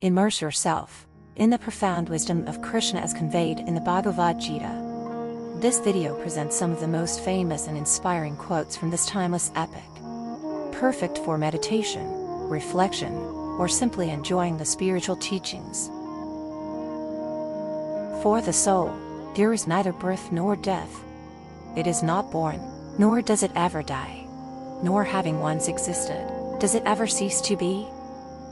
Immerse yourself in the profound wisdom of Krishna as conveyed in the Bhagavad Gita. This video presents some of the most famous and inspiring quotes from this timeless epic. Perfect for meditation, reflection, or simply enjoying the spiritual teachings. For the soul, there is neither birth nor death. It is not born, nor does it ever die. Nor having once existed, does it ever cease to be.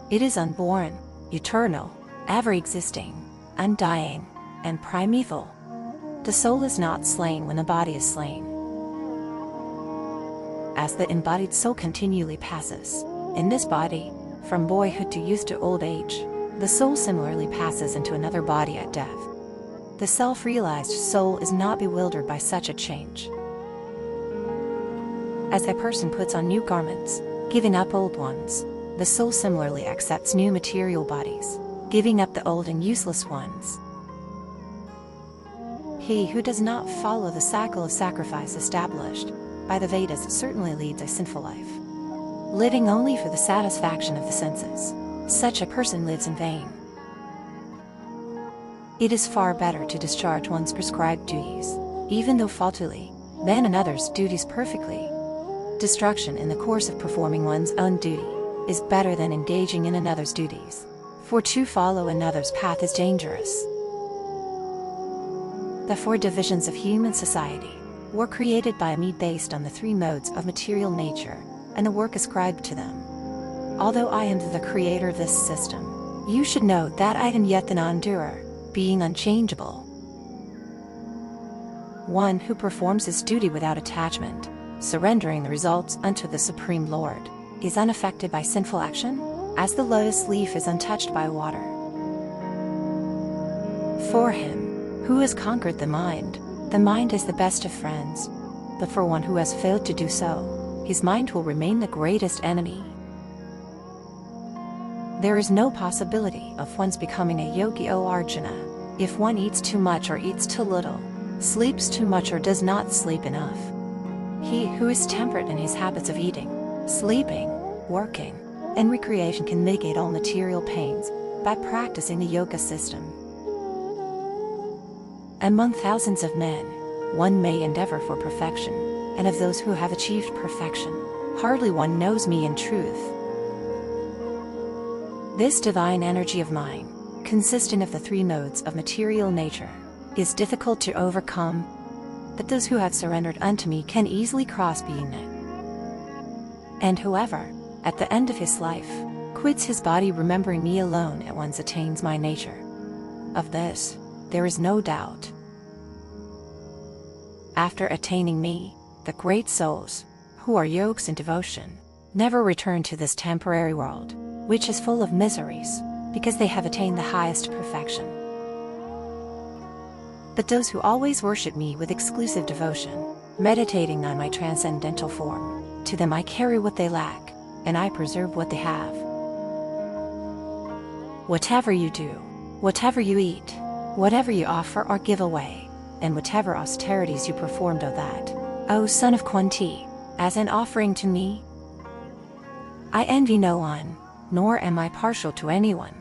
It is unborn, eternal, ever-existing, undying, and primeval. The soul is not slain when the body is slain. As the embodied soul continually passes, in this body, from boyhood to youth to old age, the soul similarly passes into another body at death. The self-realized soul is not bewildered by such a change. As a person puts on new garments, giving up old ones, the soul similarly accepts new material bodies, giving up the old and useless ones. He who does not follow the cycle of sacrifice established by the Vedas certainly leads a sinful life, living only for the satisfaction of the senses. Such a person lives in vain. It is far better to discharge one's prescribed duties, even though faultily, than another's duties perfectly. Destruction in the course of performing one's own duty is better than engaging in another's duties, for to follow another's path is dangerous. The four divisions of human society were created by me based on the three modes of material nature, and the work ascribed to them. Although I am the creator of this system, you should know that I am yet the non-doer, being unchangeable. One who performs his duty without attachment, surrendering the results unto the Supreme Lord, is unaffected by sinful action, as the lotus leaf is untouched by water. For him who has conquered the mind is the best of friends, but for one who has failed to do so, his mind will remain the greatest enemy. There is no possibility of one's becoming a yogi, O Arjuna, if one eats too much or eats too little, sleeps too much or does not sleep enough. He who is temperate in his habits of eating, sleeping, working, and recreation can mitigate all material pains by practicing the yoga system. Among thousands of men, one may endeavor for perfection, and of those who have achieved perfection, hardly one knows me in truth. This divine energy of mine, consisting of the three modes of material nature, is difficult to overcome, but those who have surrendered unto me can easily cross beyond. And whoever, at the end of his life, quits his body remembering me alone at once attains my nature. Of this, there is no doubt. After attaining me, the great souls, who are yogis in devotion, never return to this temporary world, which is full of miseries, because they have attained the highest perfection. But those who always worship me with exclusive devotion, meditating on my transcendental form, to them I carry what they lack, and I preserve what they have. Whatever you do, whatever you eat, whatever you offer or give away, and whatever austerities you performed, O that, O son of Kunti, as an offering to me, I envy no one, nor am I partial to anyone.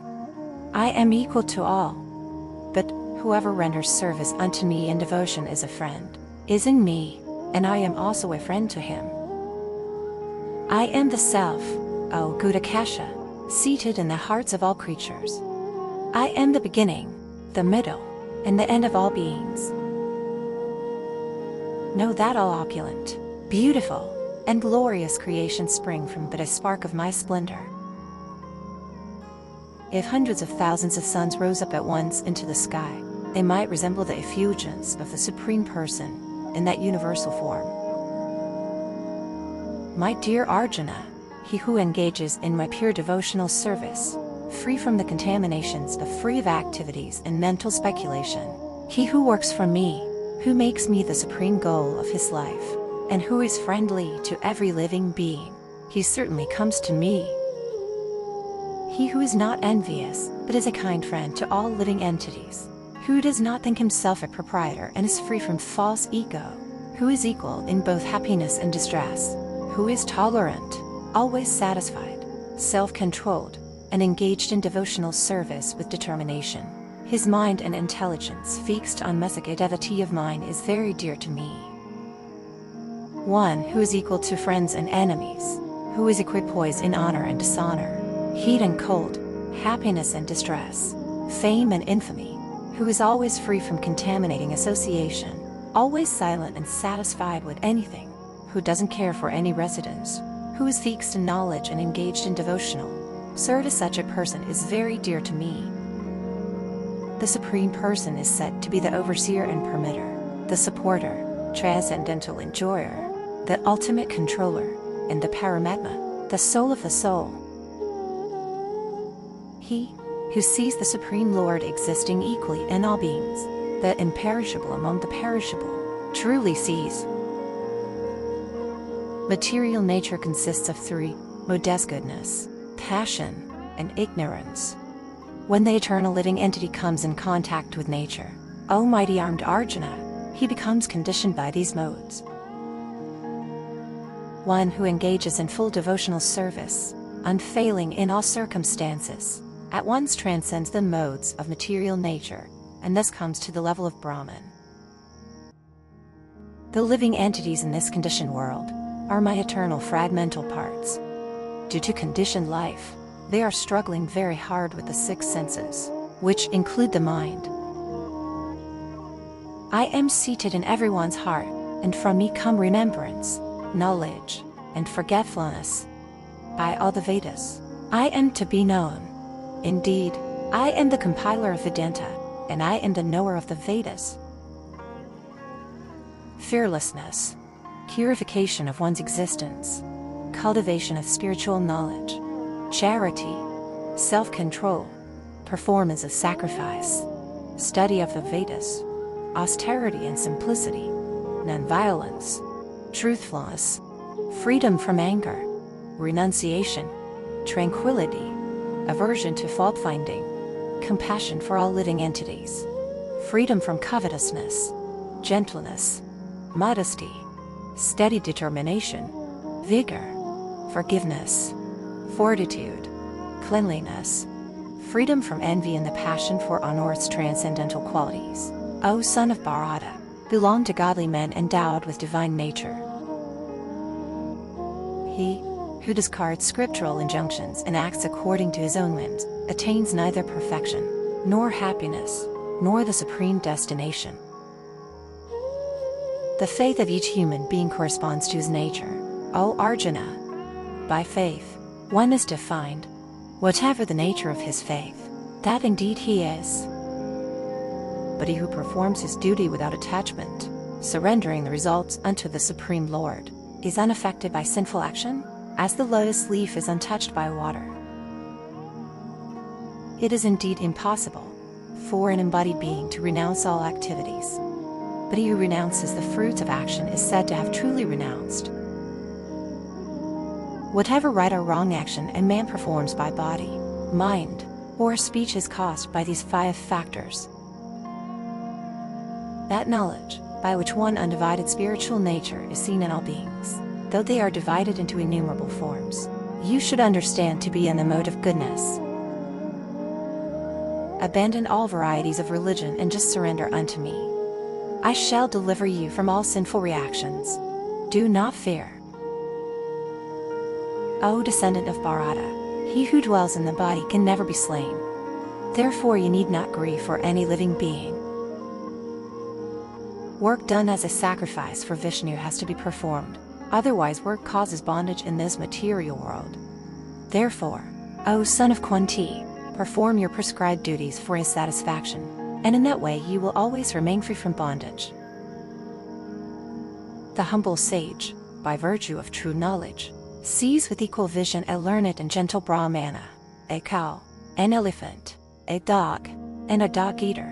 I am equal to all. But whoever renders service unto me in devotion is a friend, is in me, and I am also a friend to him. I am the Self, O Gudakesha, seated in the hearts of all creatures. I am the beginning, the middle, and the end of all beings. Know that all opulent, beautiful, and glorious creations spring from but a spark of my splendor. If hundreds of thousands of suns rose up at once into the sky, they might resemble the effulgence of the Supreme Person in that universal form. My dear Arjuna, he who engages in my pure devotional service, free from the contaminations of free of activities and mental speculation, he who works for me, who makes me the supreme goal of his life, and who is friendly to every living being, he certainly comes to me. He who is not envious, but is a kind friend to all living entities, who does not think himself a proprietor and is free from false ego, who is equal in both happiness and distress, who is tolerant, always satisfied, self-controlled, and engaged in devotional service with determination. His mind and intelligence fixed on Messiah, a devotee of mine, is very dear to me. One who is equal to friends and enemies, who is equipoised in honor and dishonor, heat and cold, happiness and distress, fame and infamy, who is always free from contaminating association, always silent and satisfied with anything, who doesn't care for any residence, who is fixed in knowledge and engaged in devotional service. Such a person is very dear to me. The Supreme Person is said to be the overseer and permitter, the supporter, transcendental enjoyer, the ultimate controller, and the Paramatma, the soul of the soul. He who sees the Supreme Lord existing equally in all beings, the imperishable among the perishable, truly sees. Material nature consists of three modes: goodness, passion, and ignorance. When the eternal living entity comes in contact with nature, O mighty armed Arjuna, he becomes conditioned by these modes. One who engages in full devotional service, unfailing in all circumstances, at once transcends the modes of material nature, and thus comes to the level of Brahman. The living entities in this conditioned world are my eternal fragmental parts. Due to conditioned life, they are struggling very hard with the six senses, which include the mind. I am seated in everyone's heart, and from me come remembrance, knowledge, and forgetfulness. By all the Vedas, I am to be known. Indeed, I am the compiler of Vedanta, and I am the knower of the Vedas. Fearlessness, purification of one's existence, cultivation of spiritual knowledge, charity, self-control, performance of sacrifice, study of the Vedas, austerity and simplicity, non-violence, truthfulness, freedom from anger, renunciation, tranquility, aversion to fault-finding, compassion for all living entities, freedom from covetousness, gentleness, modesty, steady determination, vigor, forgiveness, fortitude, cleanliness, freedom from envy and the passion for honor's transcendental qualities, O son of Bharata, belong to godly men endowed with divine nature. He who discards scriptural injunctions and acts according to his own whims attains neither perfection, nor happiness, nor the supreme destination. The faith of each human being corresponds to his nature, O Arjuna. By faith, one is defined, whatever the nature of his faith, that indeed he is. But he who performs his duty without attachment, surrendering the results unto the Supreme Lord, is unaffected by sinful action, as the lotus leaf is untouched by water. It is indeed impossible for an embodied being to renounce all activities, but he who renounces the fruits of action is said to have truly renounced. Whatever right or wrong action a man performs by body, mind, or speech is caused by these five factors. That knowledge, by which one undivided spiritual nature is seen in all beings, though they are divided into innumerable forms, you should understand to be in the mode of goodness. Abandon all varieties of religion and just surrender unto me. I shall deliver you from all sinful reactions. Do not fear. O descendant of Bharata, he who dwells in the body can never be slain. Therefore you need not grieve for any living being. Work done as a sacrifice for Vishnu has to be performed, otherwise work causes bondage in this material world. Therefore, O son of Kunti, perform your prescribed duties for his satisfaction, and in that way you will always remain free from bondage. The humble sage, by virtue of true knowledge, sees with equal vision a learned and gentle Brahmana, a cow, an elephant, a dog, and a dog-eater.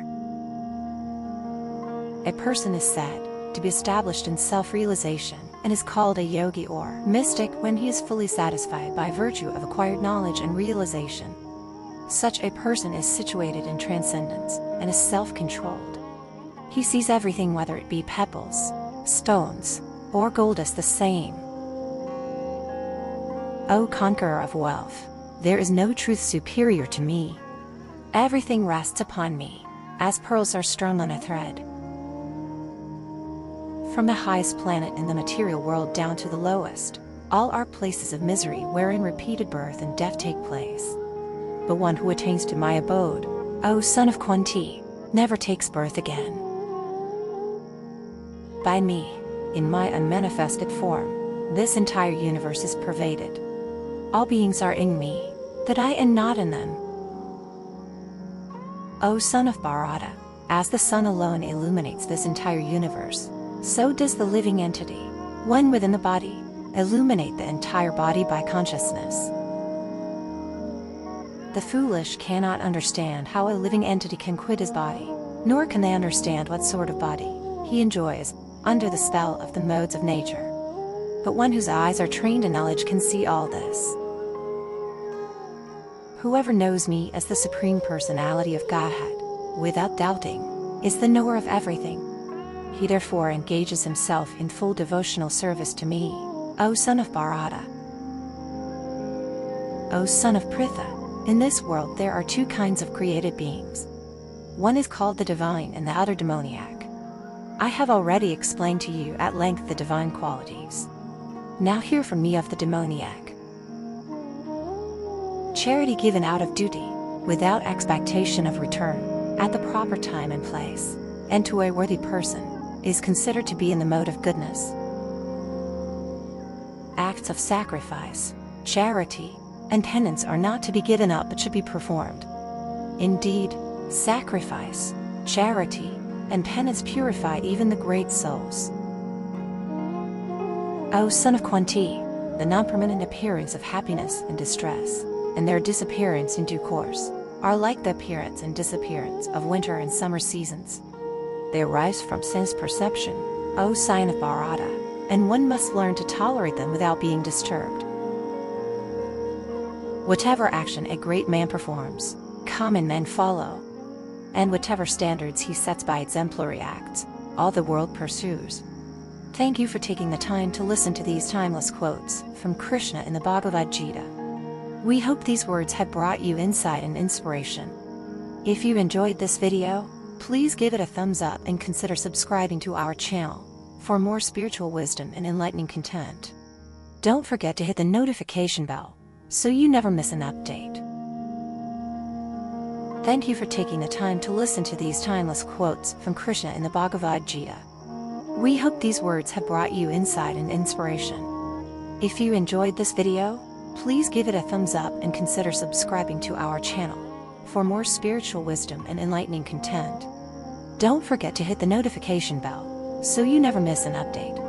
A person is said to be established in self-realization and is called a yogi or mystic when he is fully satisfied by virtue of acquired knowledge and realization. Such a person is situated in transcendence and is self-controlled. He sees everything, whether it be pebbles, stones, or gold, as the same. O conqueror of wealth, There is no truth superior to me. Everything rests upon me, as pearls are strung on a thread. From the highest planet in the material world down to the lowest, all are places of misery wherein repeated birth and death take place. But one who attains to my abode, O son of Kunti, never takes birth again. By me, in my unmanifested form, this entire universe is pervaded. All beings are in me, that I am not in them. O son of Bharata, as the sun alone illuminates this entire universe, so does the living entity, one within the body, illuminate the entire body by consciousness. The foolish cannot understand how a living entity can quit his body, nor can they understand what sort of body he enjoys under the spell of the modes of nature. But one whose eyes are trained in knowledge can see all this. Whoever knows me as the Supreme Personality of Godhead, without doubting, is the knower of everything. He therefore engages himself in full devotional service to me, O son of Bharata. O son of Pritha, in this world there are two kinds of created beings. One is called the divine and the other demoniac. I have already explained to you at length the divine qualities. Now hear from me of the demoniac. Charity given out of duty, without expectation of return, at the proper time and place, and to a worthy person, is considered to be in the mode of goodness. Acts of sacrifice, charity, and penance are not to be given up but should be performed. Indeed, sacrifice, charity, and penance purify even the great souls. O son of Kunti, the non-permanent appearance of happiness and distress, and their disappearance in due course, are like the appearance and disappearance of winter and summer seasons. They arise from sense perception, O sign of Bharata, and one must learn to tolerate them without being disturbed. Whatever action a great man performs, common men follow. And whatever standards he sets by exemplary acts, all the world pursues. Thank you for taking the time to listen to these timeless quotes from Krishna in the Bhagavad Gita. We hope these words have brought you insight and inspiration. If you enjoyed this video, please give it a thumbs up and consider subscribing to our channel for more spiritual wisdom and enlightening content. Don't forget to hit the notification bell so you never miss an update. Thank you for taking the time to listen to these timeless quotes from Krishna in the Bhagavad Gita. We hope these words have brought you insight and inspiration. If you enjoyed this video, please give it a thumbs up and consider subscribing to our channel for more spiritual wisdom and enlightening content. Don't forget to hit the notification bell so you never miss an update.